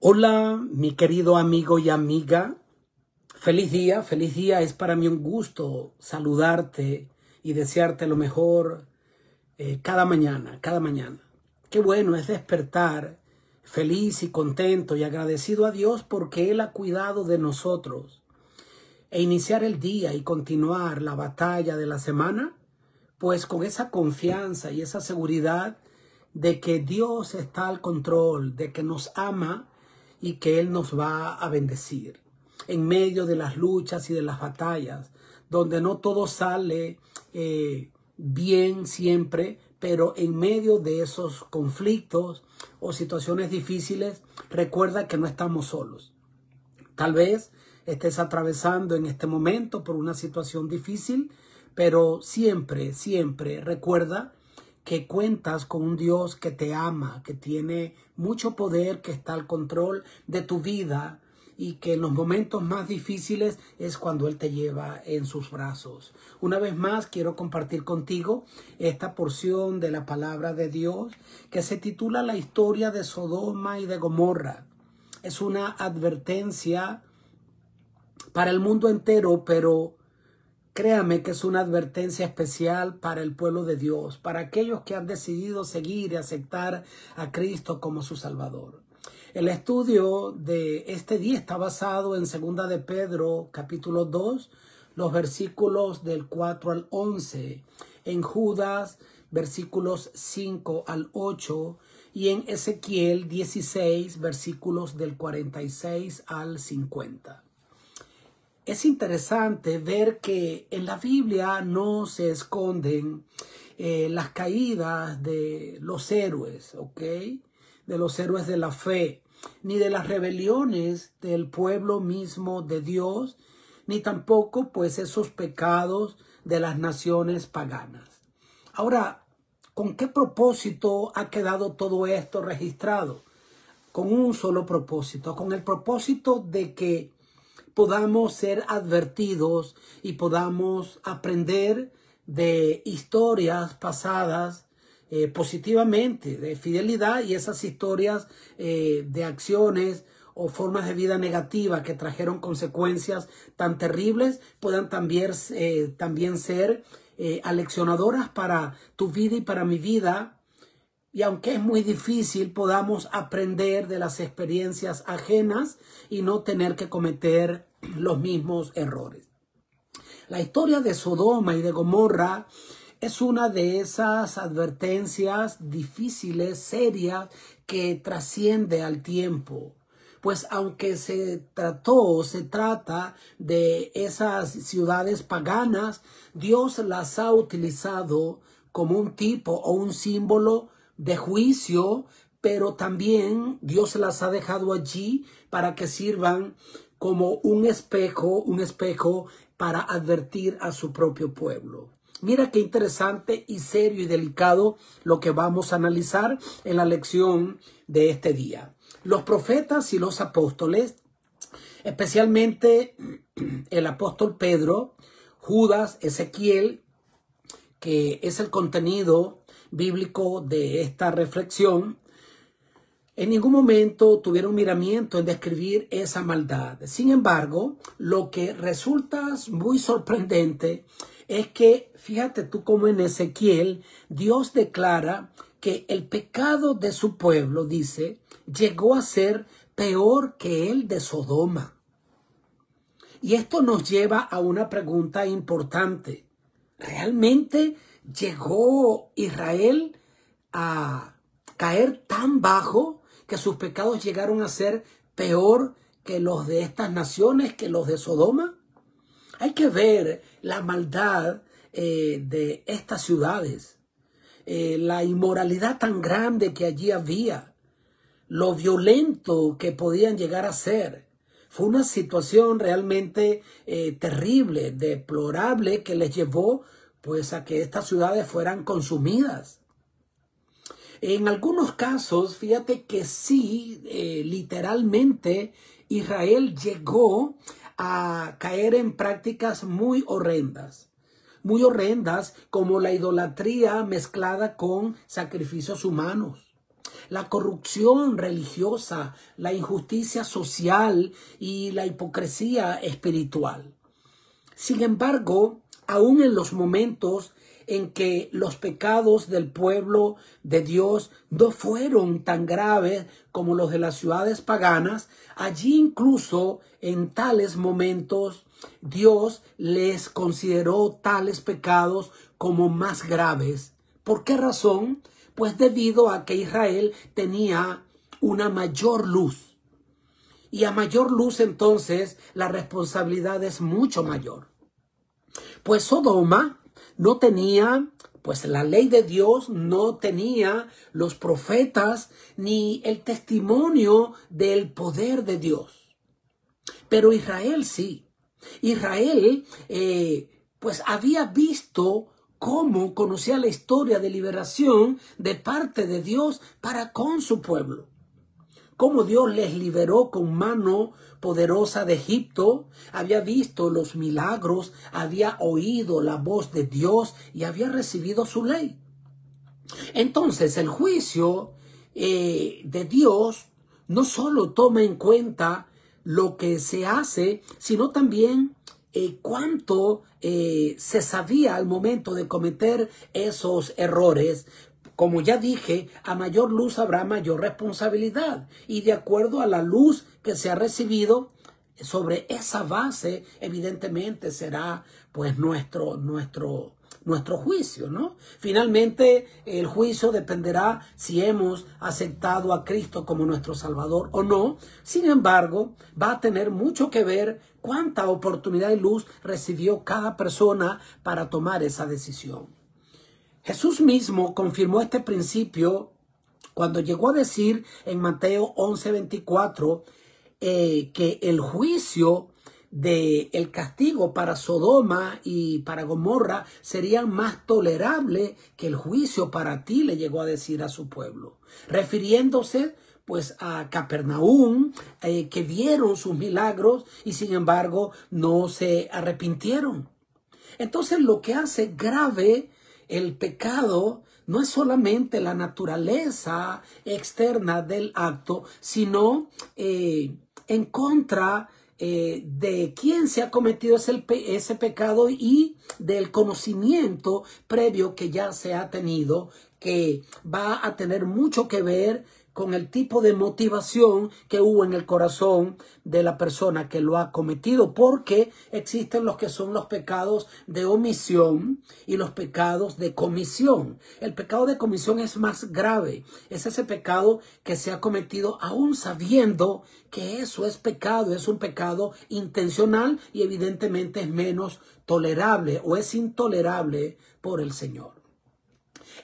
Hola, mi querido amigo y amiga. Feliz día, feliz día. Es para mí un gusto saludarte y desearte lo mejor cada mañana, cada mañana. Qué bueno es despertar feliz y contento y agradecido a Dios porque Él ha cuidado de nosotros. E iniciar el día y continuar la batalla de la semana, pues con esa confianza y esa seguridad de que Dios está al control, de que nos ama y que Él nos va a bendecir. En medio de las luchas y de las batallas, donde no todo sale bien siempre, pero en medio de esos conflictos o situaciones difíciles, recuerda que no estamos solos. Tal vez estés atravesando en este momento por una situación difícil, pero siempre, siempre recuerda que cuentas con un Dios que te ama, que tiene mucho poder, que está al control de tu vida y que en los momentos más difíciles es cuando Él te lleva en sus brazos. Una vez más quiero compartir contigo esta porción de la palabra de Dios que se titula La historia de Sodoma y de Gomorra. Es una advertencia para el mundo entero, pero créame que es una advertencia especial para el pueblo de Dios, para aquellos que han decidido seguir y aceptar a Cristo como su Salvador. El estudio de este día está basado en 2 de Pedro, capítulo 2, los versículos del 4 al 11, en Judas, versículos 5 al 8, y en Ezequiel 16, versículos del 46 al 50. Es interesante ver que en la Biblia no se esconden las caídas de los héroes, ¿ok? De los héroes de la fe, ni de las rebeliones del pueblo mismo de Dios, ni tampoco pues esos pecados de las naciones paganas. Ahora, ¿con qué propósito ha quedado todo esto registrado? Con un solo propósito, con el propósito de que podamos ser advertidos y podamos aprender de historias pasadas positivamente, de fidelidad, y esas historias de acciones o formas de vida negativas que trajeron consecuencias tan terribles puedan también ser aleccionadoras para tu vida y para mi vida. Y aunque es muy difícil, podamos aprender de las experiencias ajenas y no tener que cometer los mismos errores. La historia de Sodoma y de Gomorra es una de esas advertencias difíciles, serias, que trasciende al tiempo. Pues aunque se trata de esas ciudades paganas, Dios las ha utilizado como un tipo o un símbolo de juicio, pero también Dios las ha dejado allí para que sirvan como un espejo para advertir a su propio pueblo. Mira qué interesante y serio y delicado lo que vamos a analizar en la lección de este día. Los profetas y los apóstoles, especialmente el apóstol Pedro, Judas, Ezequiel, que es el contenido bíblico de esta reflexión, en ningún momento tuvieron miramiento en describir esa maldad. Sin embargo, lo que resulta muy sorprendente es que, fíjate tú cómo en Ezequiel, Dios declara que el pecado de su pueblo, dice, llegó a ser peor que el de Sodoma. Y esto nos lleva a una pregunta importante. ¿Realmente llegó Israel a caer tan bajo que sus pecados llegaron a ser peor que los de estas naciones, que los de Sodoma? Hay que ver la maldad de estas ciudades, la inmoralidad tan grande que allí había, lo violento que podían llegar a ser. Fue una situación realmente terrible, deplorable, que les llevó pues a que estas ciudades fueran consumidas. En algunos casos, fíjate que sí, literalmente Israel llegó a caer en prácticas muy horrendas como la idolatría mezclada con sacrificios humanos, la corrupción religiosa, la injusticia social y la hipocresía espiritual. Sin embargo, aún en los momentos en que los pecados del pueblo de Dios no fueron tan graves como los de las ciudades paganas, allí incluso en tales momentos Dios les consideró tales pecados como más graves. ¿Por qué razón? Pues debido a que Israel tenía una mayor luz. Y a mayor luz entonces la responsabilidad es mucho mayor. Pues Sodoma no tenía, pues la ley de Dios, no tenía los profetas ni el testimonio del poder de Dios. Pero Israel sí. Israel pues había visto cómo conocía la historia de liberación de parte de Dios para con su pueblo. Cómo Dios les liberó con mano poderosa de Egipto, había visto los milagros, había oído la voz de Dios y había recibido su ley. Entonces el juicio de Dios no solo toma en cuenta lo que se hace, sino también cuánto se sabía al momento de cometer esos errores. Como ya dije, a mayor luz habrá mayor responsabilidad. Y de acuerdo a la luz que se ha recibido, sobre esa base, evidentemente, será pues nuestro juicio, ¿no? Finalmente, el juicio dependerá si hemos aceptado a Cristo como nuestro Salvador o no. Sin embargo, va a tener mucho que ver cuánta oportunidad y luz recibió cada persona para tomar esa decisión. Jesús mismo confirmó este principio cuando llegó a decir en Mateo 11:24 que el juicio del castigo para Sodoma y para Gomorra sería más tolerable que el juicio para ti, le llegó a decir a su pueblo, refiriéndose pues a Capernaum, que vieron sus milagros y sin embargo no se arrepintieron. Entonces lo que hace grave el pecado no es solamente la naturaleza externa del acto, sino en contra de quién se ha cometido ese pecado y del conocimiento previo que ya se ha tenido, que va a tener mucho que ver con el tipo de motivación que hubo en el corazón de la persona que lo ha cometido, porque existen los que son los pecados de omisión y los pecados de comisión. El pecado de comisión es más grave, es ese pecado que se ha cometido aún sabiendo que eso es pecado, es un pecado intencional y evidentemente es menos tolerable o es intolerable por el Señor.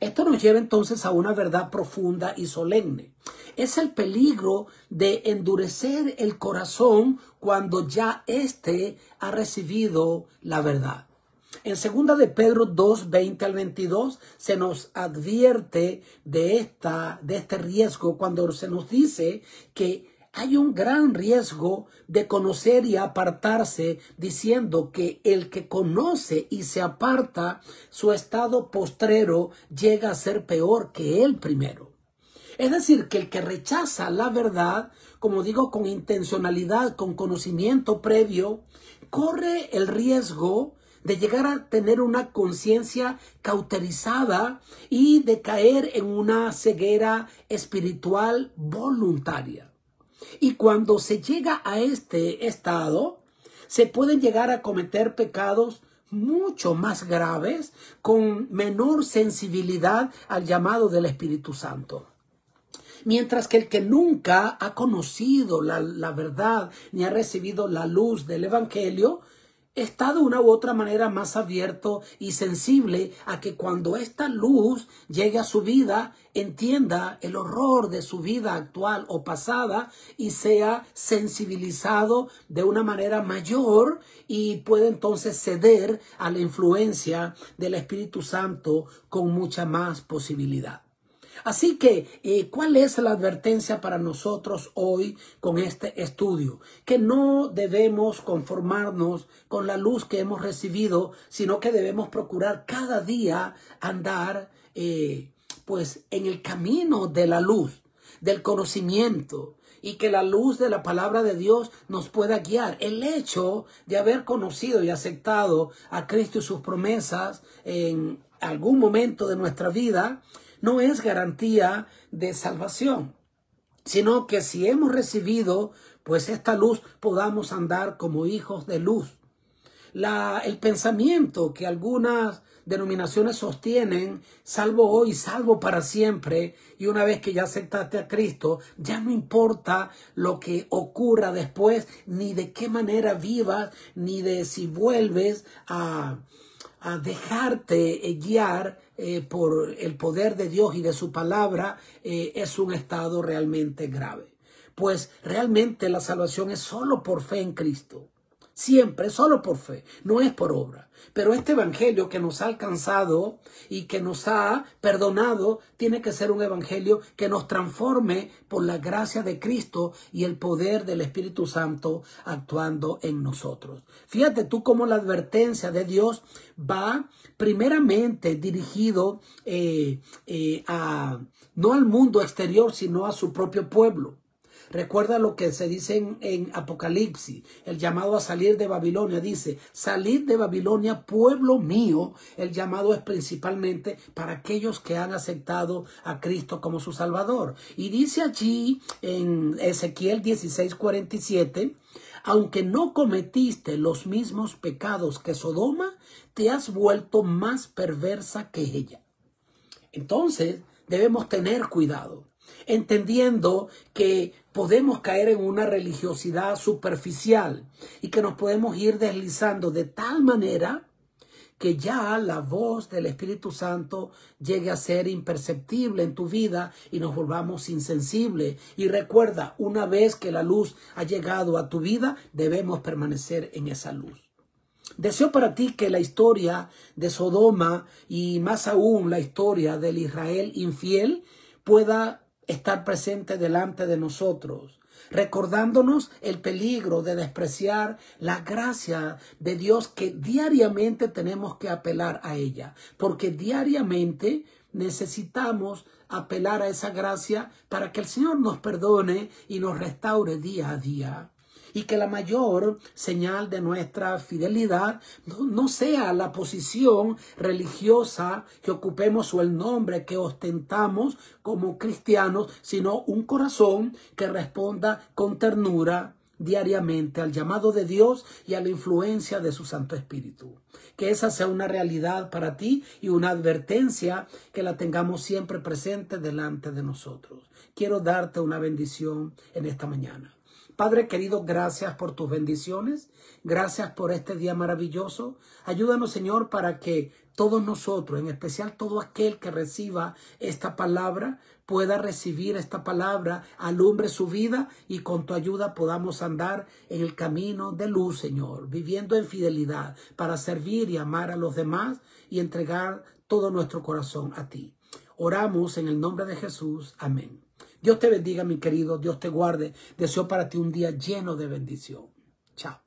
Esto nos lleva entonces a una verdad profunda y solemne. Es el peligro de endurecer el corazón cuando ya éste ha recibido la verdad. En 2 de Pedro 2, 20 al 22 se nos advierte de este riesgo cuando se nos dice que hay un gran riesgo de conocer y apartarse, diciendo que el que conoce y se aparta, su estado postrero llega a ser peor que el primero. Es decir, que el que rechaza la verdad, como digo, con intencionalidad, con conocimiento previo, corre el riesgo de llegar a tener una conciencia cauterizada y de caer en una ceguera espiritual voluntaria. Y cuando se llega a este estado, se pueden llegar a cometer pecados mucho más graves con menor sensibilidad al llamado del Espíritu Santo. Mientras que el que nunca ha conocido la verdad ni ha recibido la luz del Evangelio, está de una u otra manera más abierto y sensible a que cuando esta luz llegue a su vida, entienda el horror de su vida actual o pasada y sea sensibilizado de una manera mayor y puede entonces ceder a la influencia del Espíritu Santo con mucha más posibilidad. Así que, ¿cuál es la advertencia para nosotros hoy con este estudio? Que no debemos conformarnos con la luz que hemos recibido, sino que debemos procurar cada día andar pues en el camino de la luz. del conocimiento y que la luz de la palabra de Dios nos pueda guiar. El hecho de haber conocido y aceptado a Cristo y sus promesas en algún momento de nuestra vida no es garantía de salvación, sino que si hemos recibido pues esta luz, podamos andar como hijos de luz. El pensamiento que algunas denominaciones sostienen, salvo hoy, salvo para siempre, y una vez que ya aceptaste a Cristo, ya no importa lo que ocurra después, ni de qué manera vivas, ni de si vuelves a dejarte guiar por el poder de Dios y de su palabra, es un estado realmente grave. Pues realmente la salvación es solo por fe en Cristo. Siempre, solo por fe, no es por obra. Pero este evangelio que nos ha alcanzado y que nos ha perdonado, tiene que ser un evangelio que nos transforme por la gracia de Cristo y el poder del Espíritu Santo actuando en nosotros. Fíjate tú cómo la advertencia de Dios va primeramente dirigido no al mundo exterior, sino a su propio pueblo. Recuerda lo que se dice en Apocalipsis, el llamado a salir de Babilonia. Dice, salid de Babilonia, pueblo mío. El llamado es principalmente para aquellos que han aceptado a Cristo como su Salvador. Y dice allí en Ezequiel 16:47, aunque no cometiste los mismos pecados que Sodoma, te has vuelto más perversa que ella. Entonces, debemos tener cuidado, entendiendo que podemos caer en una religiosidad superficial y que nos podemos ir deslizando de tal manera que ya la voz del Espíritu Santo llegue a ser imperceptible en tu vida y nos volvamos insensibles. Y recuerda, una vez que la luz ha llegado a tu vida, debemos permanecer en esa luz. Deseo para ti que la historia de Sodoma y más aún la historia del Israel infiel pueda estar presente delante de nosotros, recordándonos el peligro de despreciar la gracia de Dios, que diariamente tenemos que apelar a ella, porque diariamente necesitamos apelar a esa gracia para que el Señor nos perdone y nos restaure día a día. Y que la mayor señal de nuestra fidelidad no sea la posición religiosa que ocupemos o el nombre que ostentamos como cristianos, sino un corazón que responda con ternura diariamente al llamado de Dios y a la influencia de su Santo Espíritu. Que esa sea una realidad para ti y una advertencia que la tengamos siempre presente delante de nosotros. Quiero darte una bendición en esta mañana. Padre querido, gracias por tus bendiciones, gracias por este día maravilloso. Ayúdanos, Señor, para que todos nosotros, en especial todo aquel que reciba esta palabra, pueda recibir esta palabra, alumbre su vida y con tu ayuda podamos andar en el camino de luz, Señor, viviendo en fidelidad para servir y amar a los demás y entregar todo nuestro corazón a ti. Oramos en el nombre de Jesús. Amén. Dios te bendiga, mi querido. Dios te guarde. Deseo para ti un día lleno de bendición. Chao.